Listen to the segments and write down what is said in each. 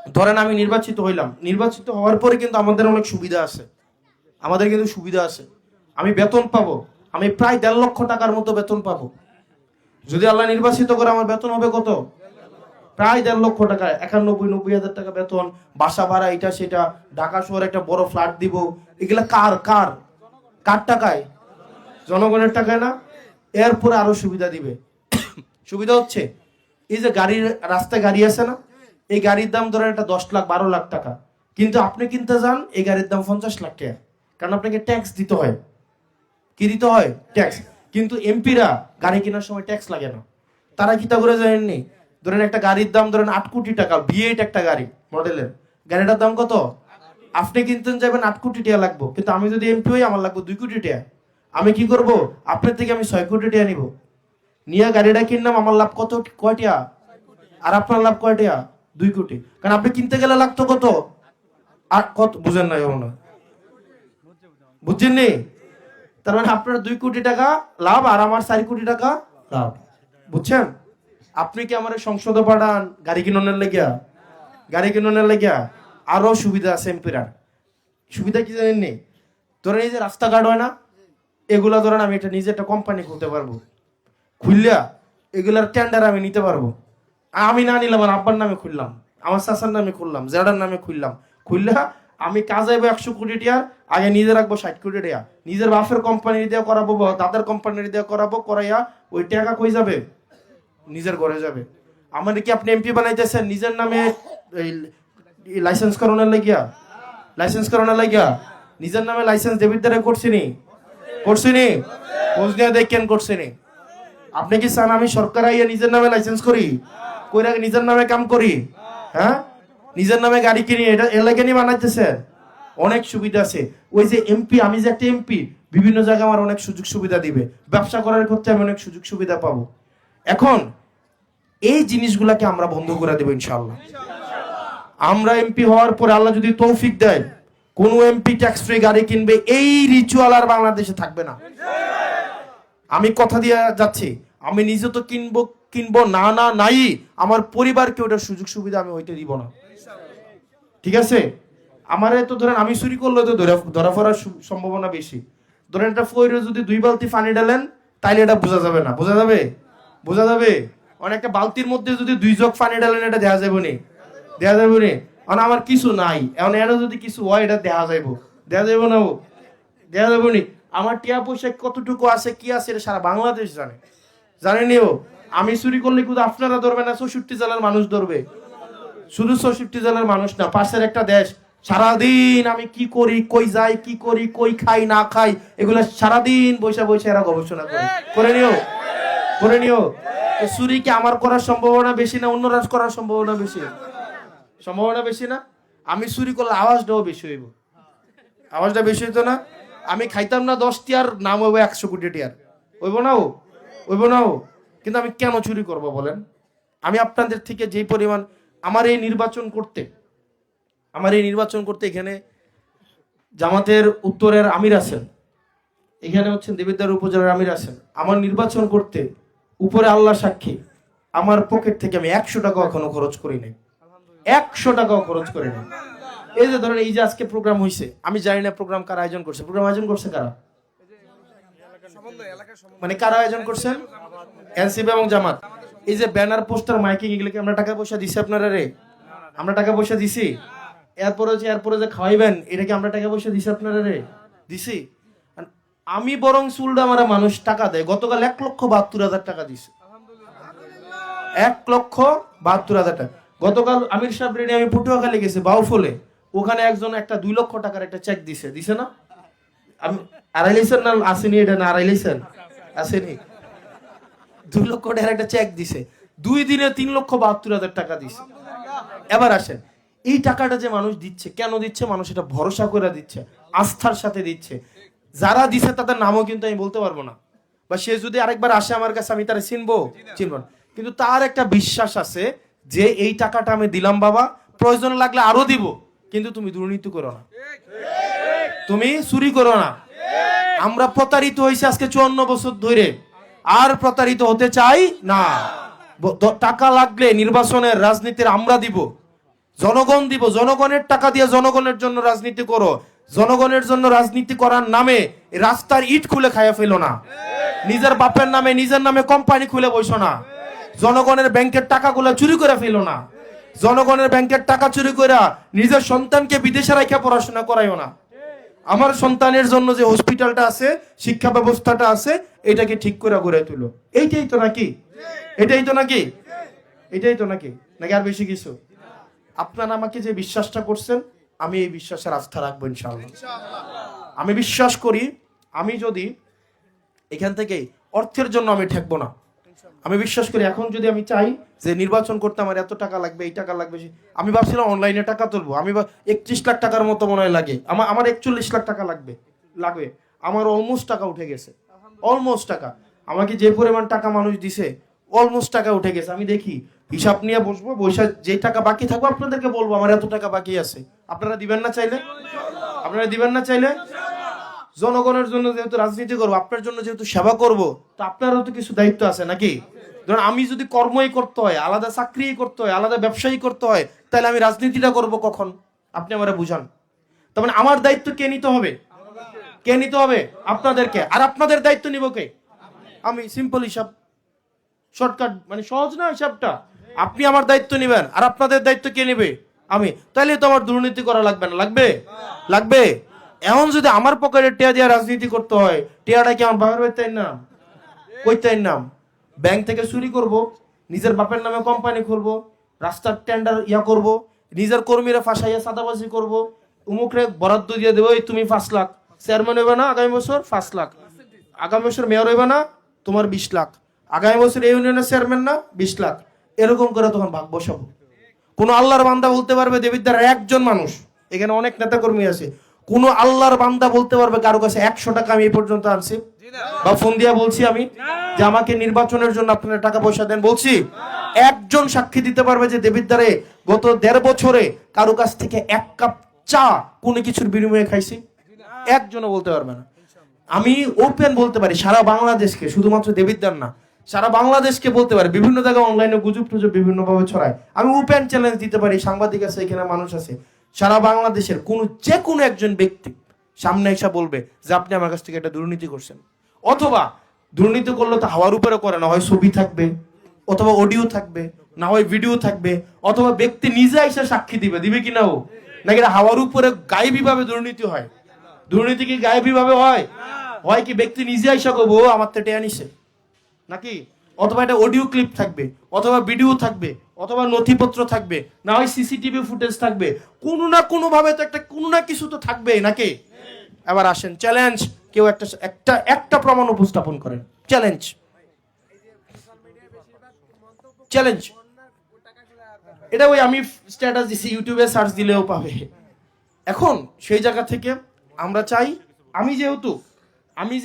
ধরেন আমি নির্বাচিত হইলাম, নির্বাচিত হওয়ার পরে কিন্তু আমাদের অনেক সুবিধা আছে, আমাদের কিন্তু সুবিধা আছে। আমি বেতন পাবো, আমি প্রায় 1.5 লক্ষ টাকার মতো বেতন পাবো। যদি আল্লাহ নির্বাচিত করে আমার বেতন হবে কত? প্রায় 1.5 লক্ষ টাকা, 91-90 হাজার টাকা বেতন, বাসা ভাড়া, এটা সেটা, ঢাকা শহরে একটা বড় ফ্ল্যাট দিব। এগুলা কার কার কার টাকায়? জনগণের টাকায় না? এরপরে আরো সুবিধা দিবে। সুবিধা হচ্ছে এই যে গাড়ির, রাস্তায় গাড়ি আছে না, এই গাড়ির দাম ধরেন একটা 10 লাখ 12 লাখ টাকা, কিন্তু আপনি কিনতে যান এই গাড়ির দাম 50 লাখ টাকা, কারণ আপনাকে ট্যাক্স দিতে হয়। কি দিতে হয়? ট্যাক্স। কিন্তু এমপিরা গাড়ি কেনার সময় ট্যাক্স লাগে না। তারা কি তা করে জানেননি? ধরেন একটা গাড়ির দাম ধরেন 8 কোটি টাকা, V8 একটা গাড়ি মডেলের, গাড়িটার দাম কত? আপনি কিনতে যাবেন 8 কোটি টাকা লাগবে, কিন্তু আমি যদি এমপি হই আমার লাগবে 2 কোটি টাকা। আমি কি করব? আপনার থেকে আমি 6 কোটি টাকা নিব, নিয়ে গাড়িটা কিনলাম, আমার লাভ কত? কয় টাকা? আর আপনার লাভ কয় টাকা? 2 কোটি। কারণ আপনি কিনতে গেলে লাগতো কত? আর কত বুঝেন না? এমন বুঝছেন নি? তার মানে আপনার 2 কোটি টাকা লাভ আর আমার 4 কোটি টাকা লাভ। বুঝছেন? আপনি কি আমার সংসদে পাঠান গাড়ি কিনোনের লেগিয়া? গাড়ি কিনোনের লেগিয়া আরো সুবিধা আছে এমপিরার। সুবিধা কি জানেন নি? ধরেন এই যে রাস্তাঘাট হয় না, এগুলা ধরেন আমি এটা নিজে একটা কোম্পানি খুলতে পারবো, খুললা এগুলার টেন্ডার আমি নিতে পারবো। আমি না নিলাম, আমার আব্বার নামে খুললাম, আমার চাচার নামে খুললাম, জেডার নামে খুললাম, খুললা আমি কাজ আইবো 100 কোটি টাকা, আগে নিজে রাখবো 60 কোটি টাকা, নিজের বাপের কোম্পানি দিয়ে করাবো বা দাদার কোম্পানি দিয়ে করাবো, করাইয়া ওই টাকা কই যাবে? নিজের ঘরে যাবে। আমার কি আপনি এমপি বানাইতেছেন নিজের নামে লাইসেন্স করানোর লাগিয়া? লাইসেন্স করানোর লাগিয়া নিজের নামে লাইসেন্স ডেবিট দ্বারা করছিনি? করছিনি? খোঁজ নিয়ে দেখেন করছিনি? আপনি কি চান আমি সরকার আইয়া নিজের নামে লাইসেন্স করি, কইরা নিজের নামে কাম করি? হ্যাঁ, নিজের নামে গাড়ি কিনি, এটা এলাকা নিয়ে বানাইতেছেন। অনেক সুবিধা আছে। ওই যে এমপি, আমি যে একটা এমপি, বিভিন্ন জায়গায় আমার অনেক সুযোগ সুবিধা দিবে, ব্যবসা করার ক্ষেত্রে আমি অনেক সুযোগ সুবিধা পাবো। এখন এই জিনিসগুলাকে আমরা বন্ধ করে দেবো ইনশাআল্লাহ। আমরা এমপি হওয়ার পরে আল্লাহ যদি তৌফিক দেয়, কোন এমপি ট্যাক্স ফ্রি গাড়ি কিনবে, এই রিচুয়াল আর বাংলাদেশে থাকবে না। আমি কথা দিয়ে যাচ্ছি, আমি নিজে তো কিনবো, কিনবো না না নাই, আমার পরিবারকে ওটার সুযোগ সুবিধা আমি হইতে দিব না। ঠিক আছে? আমারে তো ধরেন আমি চুরি করলে তো ধরা পড়ার সম্ভাবনা বেশি। ধরেন এটা ফইরে যদি 2 বালতি পানি ঢালেন, তাইলে এটা বোঝা যাবে না? বোঝা যাবে? বোঝা যাবে? অনেকটা বালতির মধ্যে যদি 2 জগ পানি ঢালেন, এটা দেখা যাবে নি? দেখা যাবে নি? কারণ আমার কিছু নাই, এখন এটা যদি কিছু হয় এটা দেখা যাইব? দেখা যাইব না? দেখা যাবে নি? আমার টিয়া পয়সা কতটুকু আছে, কি আছে, এটা সারা বাংলাদেশ জানে। জানেনিও? আমি চুরি করলে কিন্তু আপনারা ধরবে না, 64 জেলার মানুষ ধরবে। শুধু 64 জেলার মানুষ না, পাশের একটা দেশ, সারাদিন আমি কি করি, কই যাই, কি করি, কই খাই না খাই, এগুলো সারাদিন বৈশা বৈশা এরা গবেষণা করে। করে নিও, করে নিও। চুরি কি আমার করার সম্ভাবনা বেশি না অন্য রাজ করার সম্ভাবনা বেশি? সম্ভাবনা বেশি না? আমি চুরি করলে আওয়াজটাও বেশি হইব। আওয়াজটা বেশি হইতো না? আমি খাইতাম না 10 টিয়ার, নাম হইব 100 কোটি টিয়ার। হইব না? হইব না? কিন্তু আমি কেন চুরি করব বলেন? আমি আপনাদের থেকে যে পরিমাণ, আমার এই নির্বাচন করতে এখানে জামাতের উত্তরের আমির আছেন, এখানে হচ্ছেন দেবিদ্বার উপজেলার আমির আছেন। আমার নির্বাচন করতে উপরে আল্লাহ সাক্ষী, আমার পকেট থেকে আমি 100 টাকাও এখনো খরচ করি নাই, 100 টাকাও খরচ করি নাই। এই যে ধরেন এই যে আজকে প্রোগ্রাম হইছে, আমি জানি না প্রোগ্রাম কারা আয়োজন করছে। প্রোগ্রাম আয়োজন করছে কারা? মানে কারা আয়োজন করছেন? এনসিপি এবং জামাত। এই যে ব্যানার, পোস্টার, মাইকিং, এগুলোকে আমরা টাকা পয়সা দিছি আপনারা রে? আমরা টাকা পয়সা দিছি? এরপরে যে খাওয়াইবেন, এটা কি আমরা টাকা পয়সা দিছি আপনারা রে? দিছি? আমি বরং চুলটা মারা মানুষ টাকা দেয়। গতকাল 1,72,000 টাকা দিছে। 1,72,000 টাকা। গতকাল আমির সাহেব রেডি, আমি পটুয়াখালী গেছি, বাউফলে, ওখানে একজন একটা 2 লক্ষ টাকার একটা চেক দিছে। দিছে না? আমি আড়াই লাইছেন না আসেনি? এটা না আড়াই লাইছেন আসেনি? 2 লক্ষ টাকার একটা চেক দিছে। 2 দিনে 3,72,000 টাকা দিছে। এবার আসেন, এই টাকাটা যে মানুষ দিচ্ছে, কেন দিচ্ছে? মানুষ এটা ভরসা করে দিচ্ছে, আস্থার সাথে দিচ্ছে। যারা দিছে তাদের নামও কিন্তু আমি বলতে পারবো না, বা সে যদি আরেকবার আসে আমার কাছে, আমি তারা চিনবো না, কিন্তু তার একটা বিশ্বাস আছে যে এই টাকাটা আমি দিলাম বাবা, প্রয়োজন লাগলে আরো দিব, কিন্তু তুমি দুর্নীতি করো না, তুমি চুরি করো না। আমরা প্রতারিত হয়েছি আজকে 54 বছর ধরে, আর প্রতারিত হতে চাই না। টাকা লাগলে নির্বাচনের রাজনীতির আমরা দিব, জনগণ দিব, জনগণের টাকা দিয়ে জনগণের জন্য রাজনীতি করো। জনগণের জন্য রাজনীতি করার নামে রাস্তার ইট খুলে খাইয়া ফেলো না। নিজের বাপের নামে নিজের নামে কোম্পানি খুলে বসো না। জনগণের ব্যাংকের টাকাগুলো চুরি করে ফেলো না। জনগণের ব্যাংকের টাকা চুরি করে নিজের সন্তানকে বিদেশে রাখা পড়াশোনা করাইও না। আমার সন্তানের জন্য যে হসপিটালটা আছে, শিক্ষা ব্যবস্থাটা আছে, এটাকে ঠিক করে গড়ে তুলো। এইটাই তো নাকি? এটাই তো নাকি? এটাই তো নাকি? নাকি আর বেশি কিছু? আপনারা আমাকে যে বিশ্বাসটা করছেন, আমি এই বিশ্বাসের আস্থা রাখবো ইনশাআল্লাহ। আমি বিশ্বাস করি, আমি যদি এখান থেকে অর্থের জন্য আমি ঠেকবো না। আমি বিশ্বাস করি এখন যদি আমি চাই যে নির্বাচন করতে আমার এত টাকা লাগবে, এই টাকা লাগবে, আমি ভাবছিলাম অনলাইনে টাকা তুলবো। আমি 31 লাখ টাকার মতো মনে হয় লাগে। আমার 41 লাখ টাকা লাগবে। আমার অলমোস্ট টাকা উঠে গেছে। অলমোস্ট টাকা আমাকে যে পরিমাণ টাকা মানুষ দিছে, অলমোস্ট টাকা উঠে গেছে। আমি দেখি, হিসাব নিয়ে বসবো, বৈশাখ যে টাকা বাকি থাকবো আপনাদেরকে বলবো আমার এত টাকা বাকি আছে। আপনারা দিবেন না চাইলে? আপনারা দিবেন না চাইলে? জনগণের জন্য যেহেতু রাজনীতি করবো, আপনার জন্য যেহেতু সেবা করব, তো আপনারও তো কিছু দায়িত্ব আছে নাকি? ধরুন আমি যদি কর্মই করতে হয়, আলাদা চাকরি করতে হয়, আলাদা ব্যবসায়ী করতে হয়, তাহলে আমি রাজনীতিটা করব কখন? আপনি আমারে বুঝান। তার মানে আমার দায়িত্ব কে নিতে হবে? কে নিতে হবে? আপনাদেরকে। আর আপনাদের দায়িত্ব নিব কে? আমি। সিম্পল হিসাব, শর্টকাট, মানে সহজ না হিসাবটা? আপনি আমার দায়িত্ব নেবেন, আর আপনাদের দায়িত্ব কে নেবে? আমি। তাইলে তো আমার দুর্নীতি করা লাগবে না? লাগবে? লাগবে। এখন যদি আমার পকেটে টিয়া দিয়ে রাজনীতি করতে হয়, টিয়াটা কি আমার বাবার বাড়িতে নাম? কইতেই নাম? ব্যাংক থেকে চুরি করব, নিজের বাপের নামে কোম্পানি খুলবো, রাস্তার টেন্ডার করব, নিজের কর্মীরা ফাঁসাইয়া সাদাবাজি করব, উমুকরে বরাদ্দ দিয়ে দেবো, তুমি 5 লাখ চেয়ারম্যান হইবে না আগামী বছর, 5 লাখ আগামী বছর মেয়র হইবে না, তোমার 20 লাখ আগামী বছর এই ইউনিয়নের চেয়ারম্যান না, 20 লাখ। এরকম করে তখন ভাগ বসাবো। কোন আল্লাহর বান্দা বলতে পারবে দেবিদ্বার একজন মানুষ, এখানে অনেক নেতা কর্মী আছে, কোন আল্লাহর বান্দা বলতে পারবে কারো কাছে 100 টাকা আমি এই পর্যন্ত আনছি বা ফোন দিয়া বলছি আমি যে আমাকে নির্বাচনের জন্য আপনারা টাকা পয়সা দেন? বলছি? একজন সাক্ষী দিতে পারবে যে দেবিদ্বারে গত 1.5 বছরে কারো কাছ থেকে 1 কাপ চা কোনো কিছুর বিনিময়ে খাইছি? একজনও বলতে পারবে না। আমি ওপেন বলতে পারি সারা বাংলাদেশকে, শুধুমাত্র দেবিদ্বার না, সারা বাংলাদেশকে বলতে পারি। বিভিন্ন জায়গায় অনলাইনে গুজব টুজব বিভিন্ন ভাবে ছড়ায়, আমি ওপেন চ্যালেঞ্জ দিতে পারি, সাংবাদিক আছে, এখানে মানুষ আছে, সারা বাংলাদেশের যে কোনো একজন ব্যক্তি সামনে এসে বলবে যে আপনি আমার কাছ থেকে একটা দুর্নীতি করছেন। অথবা দুর্নীতি করলে তো হাওয়ার উপরে করে না, হয় ছবি থাকবে, অথবা অডিও থাকবে, না হয় ভিডিও থাকবে, অথবা ব্যক্তি নিজে এসে সাক্ষী দিবে কিনা ও, নাকি হাওয়ার উপরে গায়েবী ভাবে দুর্নীতি হয়? দুর্নীতি কি গায়েবী ভাবে হয়? হয় কি ব্যক্তি নিজে এসে কবো আমার তো টেয়া নিছে নাকি? অথবা একটা অডিও ক্লিপ থাকবে, অথবা ভিডিও থাকবে, অথবা নথিপত্র থাকবে, না হয় সিসিটিভি ফুটেজ থাকবে, কোনো না কোনো ভাবে তো একটা কোনো না কিছু তো থাকবে নাকি? এবার আসেন চ্যালেঞ্জ, কেউ একটা প্রমাণ উপস্থাপন করেন। Challenge, challenge. এটা ওই আমি স্ট্যাটাস দিছি, ইউটিউবে সার্চ দিলেও পাবে। এখন সেই জায়গা থেকে আমরা চাই, আমি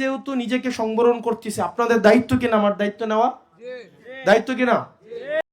যেহেতু নিজেকে সংবরণ করতেছি, আপনাদের দায়িত্ব কিনা আমার দায়িত্ব নেওয়া? দায়িত্ব কিনা?